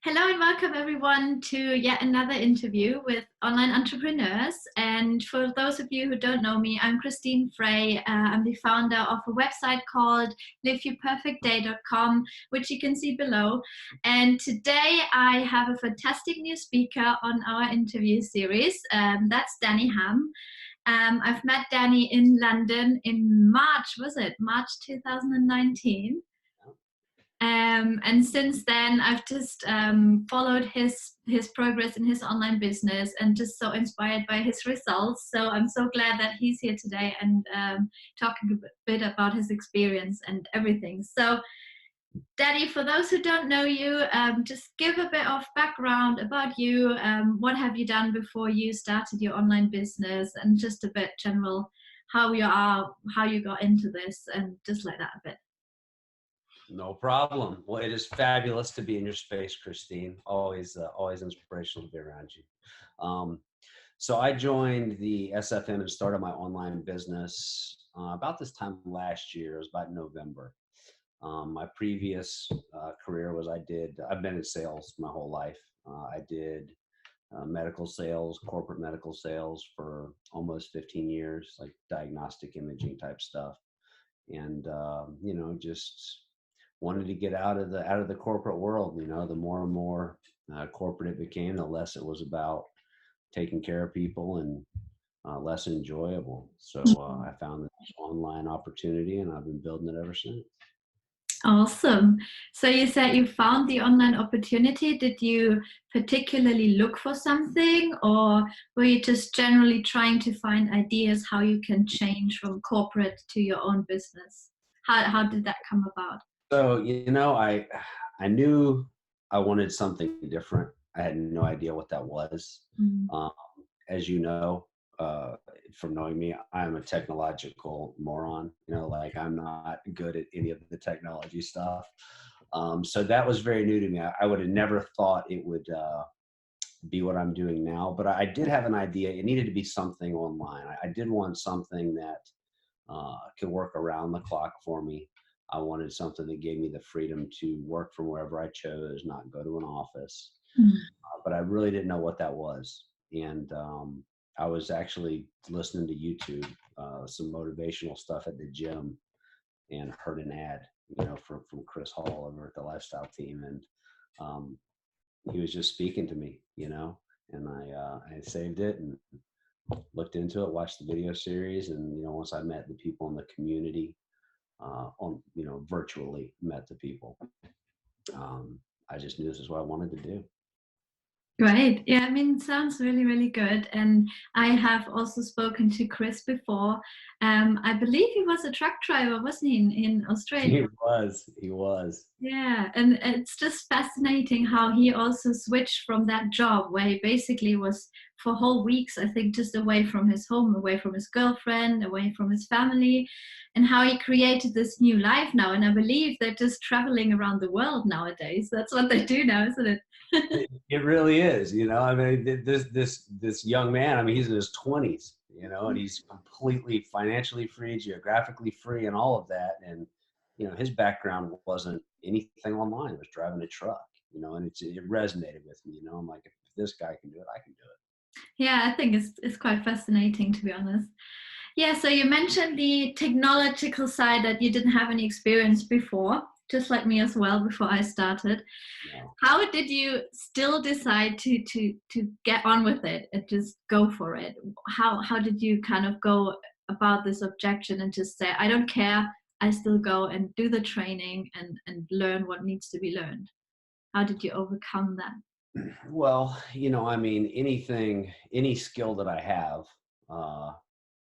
Hello and welcome everyone to yet another interview with online entrepreneurs. And for those of you who don't know me, I'm Christine Frey. I'm the founder of a website called liveyourperfectday.com, which you can see below. And today I have a fantastic new speaker on our interview series. That's Danny Hamm. I've met Danny in London in March, was it? March 2019. And since then, I've just followed his progress in his online business and just so inspired by his results. So I'm so glad that he's here today and talking a bit about his experience and everything. So, Daddy, for those who don't know you, just give a bit of background about you. What have you done before you started your online business, and just a bit general how you are, how you got into this, and just like that a bit. No problem. Well, it is fabulous to be in your space, Christine. Always inspirational to be around you. So I joined the SFM and started my online business about this time last year. It was about November. My previous career was I've been in sales my whole life. I did medical sales, corporate medical sales for almost 15 years, like diagnostic imaging type stuff. And, just wanted to get out of the corporate world. The more and more corporate it became, the less it was about taking care of people and less enjoyable. So I found this online opportunity and I've been building it ever since. Awesome. So you said you found the online opportunity. Did you particularly look for something, or were you just generally trying to find ideas how you can change from corporate to your own business? How did that come about? So, I knew I wanted something different. I had no idea what that was. Mm. As you know, from knowing me, I'm a technological moron. Like I'm not good at any of the technology stuff. So that was very new to me. I would have never thought it would be what I'm doing now, but I did have an idea. It needed to be something online. I did want something that could work around the clock for me. I wanted something that gave me the freedom to work from wherever I chose, not go to an office. But I really didn't know what that was. And I was actually listening to YouTube, some motivational stuff at the gym, and heard an ad, from Chris Hall over at the Lifestyle Team. And he was just speaking to me, and I saved it and looked into it, watched the video series. And, once I met the people in the community, virtually met the people, I just knew this is what I wanted to do. Great. Yeah, I mean, it sounds really, really good. And I have also spoken to Chris before. I believe he was a truck driver, wasn't he, in Australia? He was. Yeah, and it's just fascinating how he also switched from that job where he basically was for whole weeks, I think, just away from his home, away from his girlfriend, away from his family, and how he created this new life now. And I believe they're just traveling around the world nowadays. That's what they do now, isn't it? It really is. I mean, this young man, I mean, he's in his 20s, and he's completely financially free, geographically free, and all of that. And his background wasn't anything online. It was driving a truck, and it resonated with me. I'm like, if this guy can do it, I can do it. Yeah, I think it's quite fascinating, to be honest. Yeah, so you mentioned the technological side that you didn't have any experience before, just like me as well before I started. No. How did you still decide to get on with it and just go for it? How did you kind of go about this objection and just say, I don't care, I still go and do the training and learn what needs to be learned? How did you overcome that? Well, I mean, any skill that I have,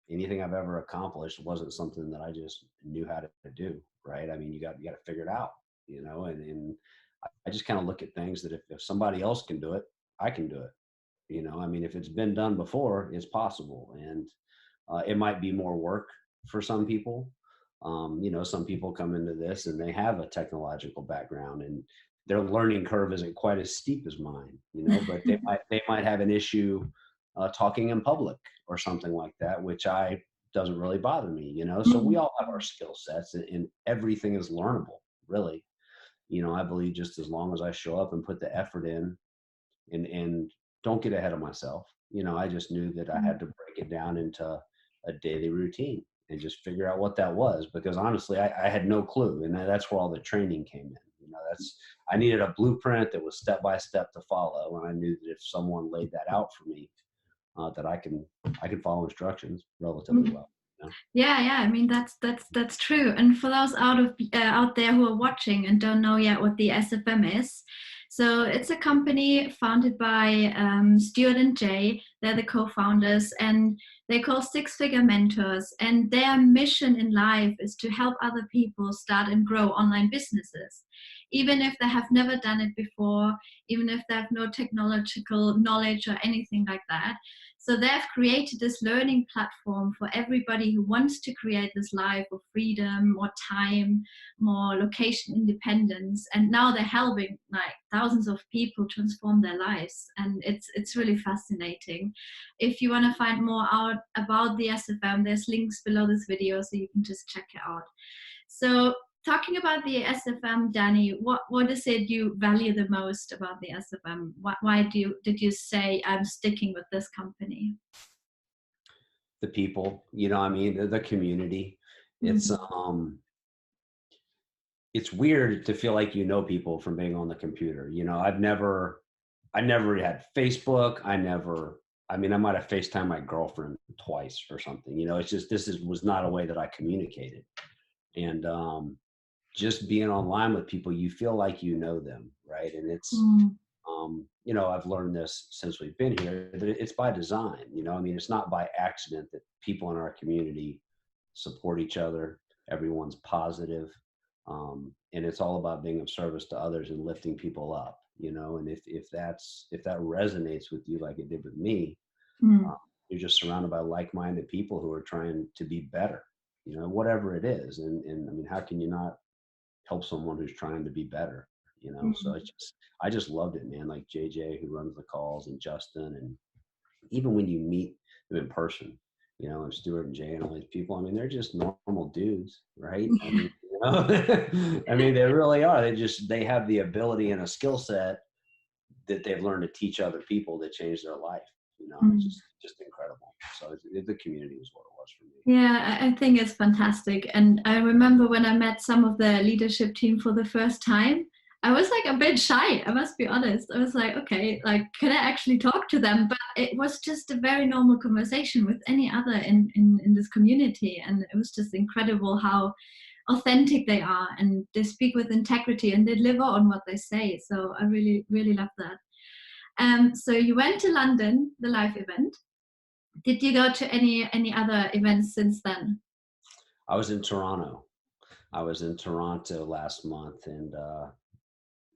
anything I've ever accomplished wasn't something that I just knew how to do, right? I mean, you got to figure it out, and I just kind of look at things that if somebody else can do it, I can do it. I mean, if it's been done before, it's possible. And it might be more work for some people. Some people come into this and they have a technological background and their learning curve isn't quite as steep as mine, but they might have an issue talking in public or something like that, which doesn't really bother me, So we all have our skill sets and everything is learnable, really. I believe just as long as I show up and put the effort in and don't get ahead of myself, I just knew that I Mm. had to break it down into a daily routine and just figure out what that was, because honestly, I had no clue. And that's where all the training came in. I needed a blueprint that was step by step to follow. And I knew that if someone laid that out for me, that I can follow instructions relatively Mm. well. Yeah, I mean that's true. And for those out there who are watching and don't know yet what the SFM is, so it's a company founded by Stuart and Jay. They're the co-founders, and they call Six Figure Mentors. And their mission in life is to help other people start and grow online businesses, even if they have never done it before, even if they have no technological knowledge or anything like that. So they've created this learning platform for everybody who wants to create this life of freedom, more time, more location independence. And now they're helping like thousands of people transform their lives. And it's really fascinating. If you want to find more out about the SFM, there's links below this video, so you can just check it out. So talking about the SFM, Danny, what is it you value the most about the SFM? Why did you say I'm sticking with this company? The people, the community. It's Mm. it's weird to feel like people from being on the computer. I never had Facebook. I might have FaceTimed my girlfriend twice or something. It's just was not a way that I communicated. And just being online with people, you feel like you know them, right? And Mm. I've learned this since we've been here, that it's by design. It's not by accident that people in our community support each other. Everyone's positive. And it's all about being of service to others and lifting people up, and if that resonates with you like it did with me, Mm. uh, you're just surrounded by like-minded people who are trying to be better, whatever it is. And I mean, how can you not help someone who's trying to be better? So Mm. I just loved it, man. Like JJ, who runs the calls, and Justin, and even when you meet them in person, and Stuart and Jay and all these people, I mean, they're just normal dudes, right? I mean, I mean, they really are. They have the ability and a skill set that they've learned to teach other people to change their life. It's Mm. just incredible. So the community was what it was for me. Yeah, I think it's fantastic. And I remember when I met some of the leadership team for the first time, I was like a bit shy, I must be honest. I was like, okay, like, can I actually talk to them? But it was just a very normal conversation with any other in this community. And it was just incredible how authentic they are, and they speak with integrity and they deliver on what they say. So I really, really love that. So you went to London, the live event. Did you go to any other events since then? I was in Toronto. I was in Toronto last month, and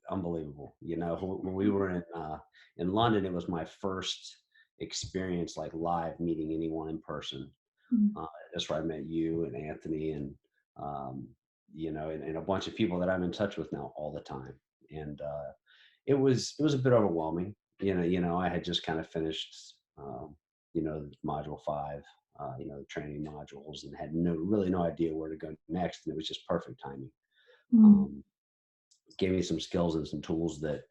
unbelievable. When we were in London, it was my first experience like live meeting anyone in person. Mm. That's where I met you and Anthony, and um, and a bunch of people that I'm in touch with now all the time. And it was a bit overwhelming. I had just kind of finished module 5, the training modules, and had no idea where to go next. And it was just perfect timing. Mm. Um, Gave me some skills and some tools that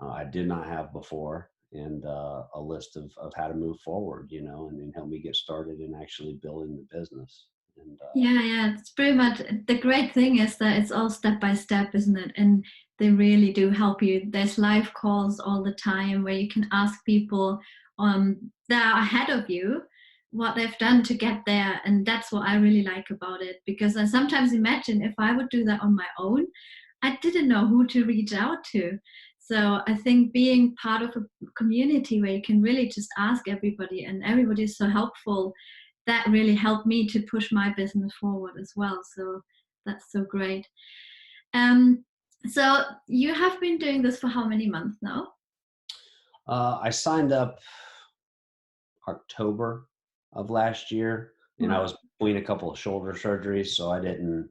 I did not have before, and a list of how to move forward, and help me get started in actually building the business. And Yeah, it's pretty much the great thing is that it's all step by step, isn't it? And they really do help you. There's live calls all the time where you can ask people that are ahead of you what they've done to get there. And that's what I really like about it, because I sometimes imagine if I would do that on my own, I didn't know who to reach out to. So I think being part of a community where you can really just ask everybody and everybody is so helpful, that really helped me to push my business forward as well. So that's so great. Um, so you have been doing this for how many months now? I signed up October of last year, and I Wow. was between a couple of shoulder surgeries, so I didn't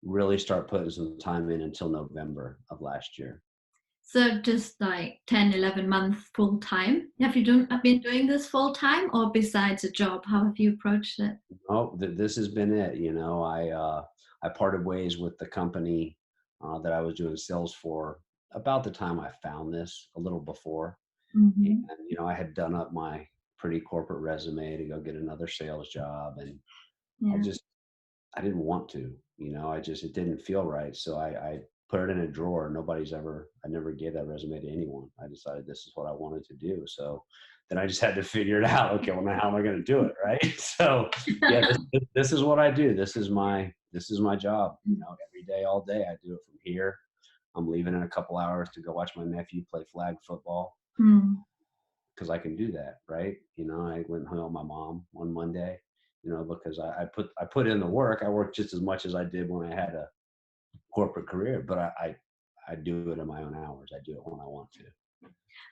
really start putting some time in until November of last year. So just like 10, 11 months full time. Have you been doing this full time, or besides a job? How have you approached it? Oh, this has been it. I parted ways with the company that I was doing sales for about the time I found this, a little before. Mm-hmm. And, I had done up my pretty corporate resume to go get another sales job. And I Yeah. just, I didn't want to, it didn't feel right. So I put it in a drawer. I never gave that resume to anyone. I decided this is what I wanted to do. So then I just had to figure it out. Okay, well, now how am I going to do it? Right. So yeah, this is what I do. This is my job, every day, all day. I do it from here. I'm leaving in a couple hours to go watch my nephew play flag football Mm. because I can do that, right? I went home with my mom on Monday, because I put in the work. I worked just as much as I did when I had a corporate career, but I do it in my own hours. I do it when I want to.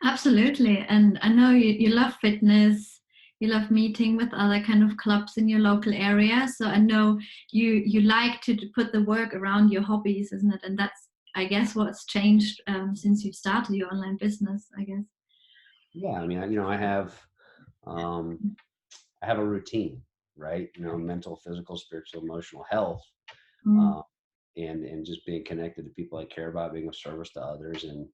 Absolutely. And I know you love fitness, you love meeting with other kind of clubs in your local area. So I know you like to put the work around your hobbies, isn't it? And that's, I guess, what's changed since you've started your online business, I guess. Yeah, I mean, um, I have a routine, right? Mental, physical, spiritual, emotional health. Mm. uh, and just being connected to people I care about, being of service to others, and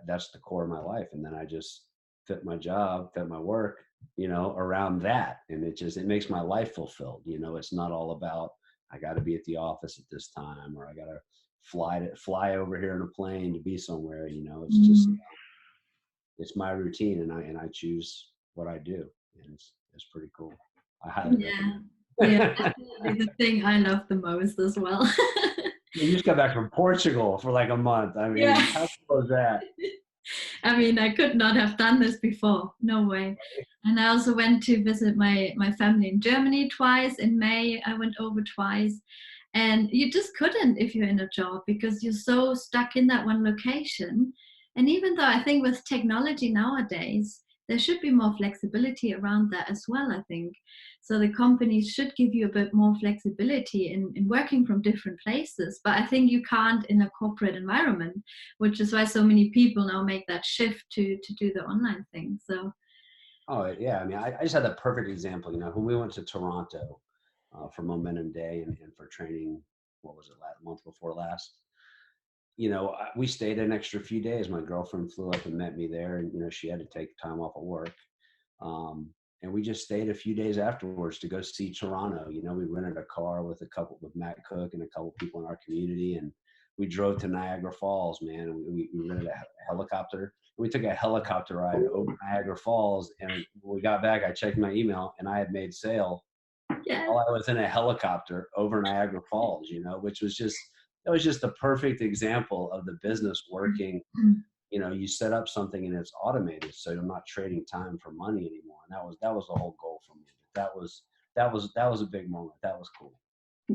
that's the core of my life. And then I just fit my job, fit my work, around that, and it makes my life fulfilled. It's not all about I got to be at the office at this time, or I got to fly over here in a plane to be somewhere. It's just Mm. it's my routine, and I choose what I do, and it's pretty cool. I highly Yeah. recommend Yeah, it. definitely the thing I love the most as well. You just got back from Portugal for like a month. I mean, Yeah. how cool is that? I mean, I could not have done this before. No way. And I also went to visit my family in Germany twice. In May, I went over twice. And you just couldn't if you're in a job because you're so stuck in that one location. And even though I think with technology nowadays, there should be more flexibility around that as well, I think. So the companies should give you a bit more flexibility in working from different places. But I think you can't in a corporate environment, which is why so many people now make that shift to do the online thing. So Oh, yeah. I mean, I just had the perfect example. When we went to Toronto for Momentum Day and for training, what was it, last month before last? We stayed an extra few days. My girlfriend flew up and met me there, and she had to take time off of work. And we just stayed a few days afterwards to go see Toronto. We rented a car with Matt Cook and a couple people in our community, and we drove to Niagara Falls, man. And we rented a helicopter. We took a helicopter ride over Niagara Falls, and when we got back, I checked my email, and I had made sale yeah. while I was in a helicopter over Niagara Falls. Which was just the perfect example of the business working. You set up something and it's automated, so I'm not trading time for money anymore. And that was the whole goal for me. That was a big moment. That was cool.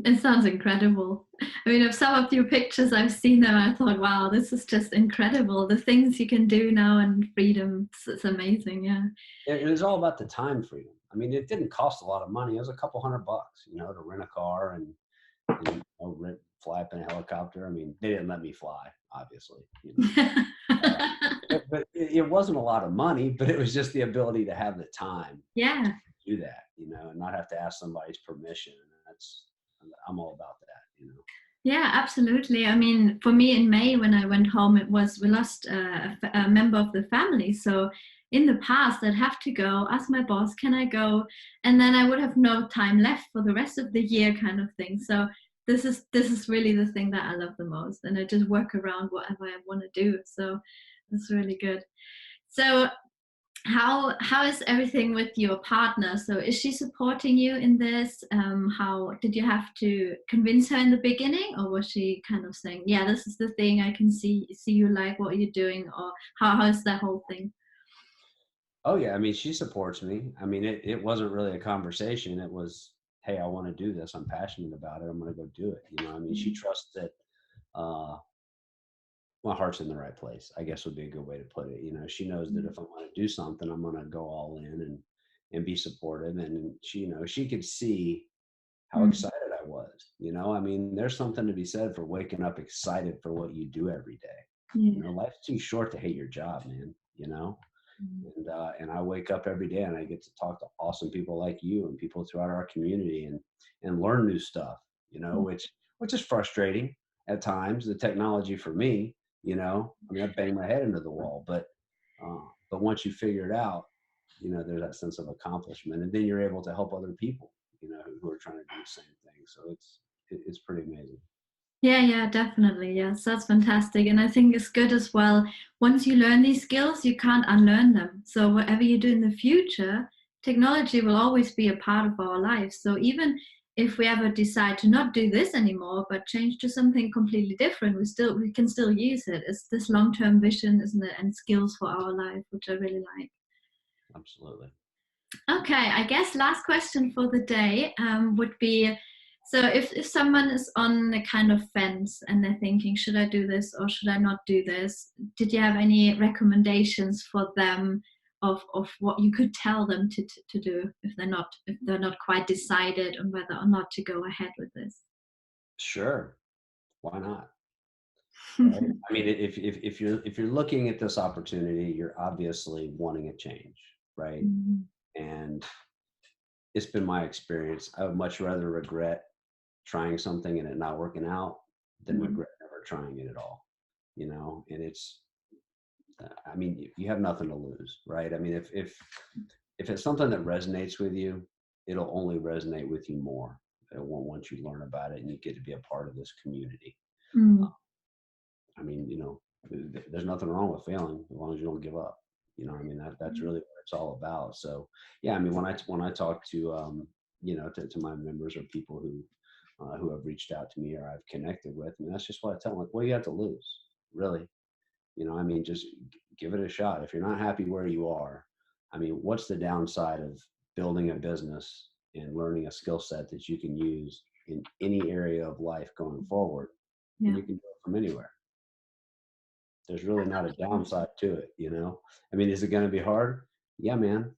It sounds incredible. I mean, of some of your pictures, I've seen them. I thought, wow, this is just incredible. The things you can do now and freedom, it's amazing. Yeah. It was all about the time freedom. I mean, it didn't cost a lot of money. It was a couple $100, to rent a car and fly up in a helicopter. I mean, they didn't let me fly, obviously. Uh, but it wasn't a lot of money, but it was just the ability to have the time Yeah. to do that, and not have to ask somebody's permission. And I'm all about that. Yeah, absolutely. I mean, for me in May when I went home, it was we lost a member of the family. So in the past, I'd have to go ask my boss, "Can I go?" And then I would have no time left for the rest of the year, kind of thing. So this is really the thing that I love the most, and I just work around whatever I want to do. So it's really good. So how is everything with your partner? So is she supporting you in this? How did you have to convince her in the beginning, or was she kind of saying, "Yeah, this is the thing. I can see you like what you're doing," or how's that whole thing? Oh yeah, I mean, she supports me. I mean, it wasn't really a conversation. It was, hey, I want to do this. I'm passionate about it. I'm going to go do it. I mean, she trusts that uh, my heart's in the right place, I guess would be a good way to put it. She knows that if I'm going to do something, I'm going to go all in and be supportive. And she could see how Mm. excited I was. I mean, there's something to be said for waking up excited for what you do every day. Yeah. Life's too short to hate your job, man. Mm. And I wake up every day and I get to talk to awesome people like you and people throughout our community and learn new stuff, which is frustrating. at times, the technology for me, I mean, I bang my head into the wall, but once you figure it out, there's that sense of accomplishment, and then you're able to help other people, who are trying to do the same thing. So it's pretty amazing. Yeah, yeah, definitely. Yes, that's fantastic. And I think it's good as well. Once you learn these skills, you can't unlearn them. So whatever you do in the future, technology will always be a part of our lives. So even if we ever decide to not do this anymore, but change to something completely different, we can still use it. It's this long-term vision, isn't it? And skills for our life, which I really like. Absolutely. Okay, I guess last question for the day would be, so if someone is on a kind of fence and they're thinking, should I do this or should I not do this? Did you have any recommendations for them of what you could tell them to do if they're not quite decided on whether or not to go ahead with this? Sure. Why not? Right. I mean, if you're looking at this opportunity, you're obviously wanting a change, right? Mhm. And it's been my experience. I would much rather regret trying something and it not working out than Mhm. regret never trying it at all. And I mean, you have nothing to lose, right? I mean, if it's something that resonates with you, it'll only resonate with you more. It won't once you learn about it and you get to be a part of this community. Uh, Mm. I mean, there's nothing wrong with failing as long as you don't give up. I mean, that's really what it's all about. So, yeah, I mean, when I talk to to my members or people who have reached out to me or I've connected with, I mean, that's just what I tell them. Like, what do you have to lose, really? I mean, just give it a shot. If you're not happy where you are, I mean, what's the downside of building a business and learning a skill set that you can use in any area of life going forward, and Yeah. you can do it from anywhere? There's really not a downside to it. I mean, is it going to be hard? Yeah, man.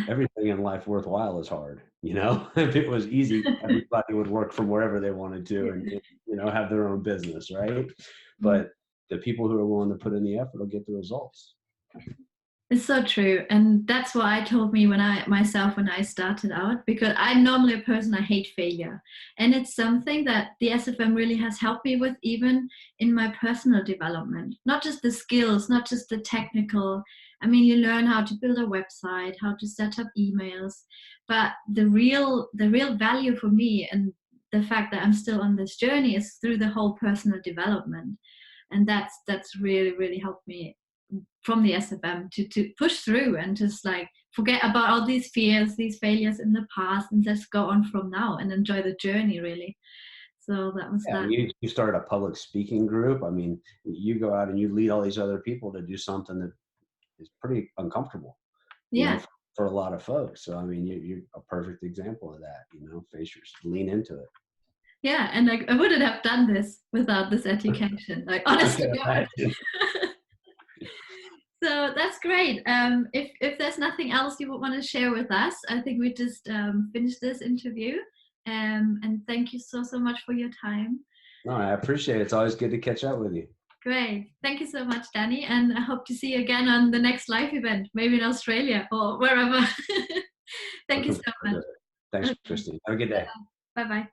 Everything in life worthwhile is hard. If it was easy, everybody would work from wherever they wanted to and have their own business, right? Mm. But the people who are willing to put in the effort will get the results. It's so true. And that's what I told me when I started out, because I'm normally a person, I hate failure. And it's something that the SFM really has helped me with, even in my personal development. Not just the skills, not just the technical. I mean, you learn how to build a website, how to set up emails, but the real value for me and the fact that I'm still on this journey is through the whole personal development. And that's really, really helped me from the SFM to push through and just like forget about all these fears, these failures in the past, and just go on from now and enjoy the journey really. So that was Yeah, that. you start a public speaking group. I mean, you go out and you lead all these other people to do something that is pretty uncomfortable, Yeah. for a lot of folks. So, I mean, you're a perfect example of that, face lean into it. Yeah. And like I wouldn't have done this without this education. Like I honestly can God. imagine. So that's great. If there's nothing else you would want to share with us, I think we just finish this interview. And thank you so much for your time. No, I appreciate it. It's always good to catch up with you. Great. Thank you so much, Danny. And I hope to see you again on the next live event, maybe in Australia or wherever. Thank you Looking so forward much. to it. Thanks, Okay. Christine. Have a good day. Bye bye.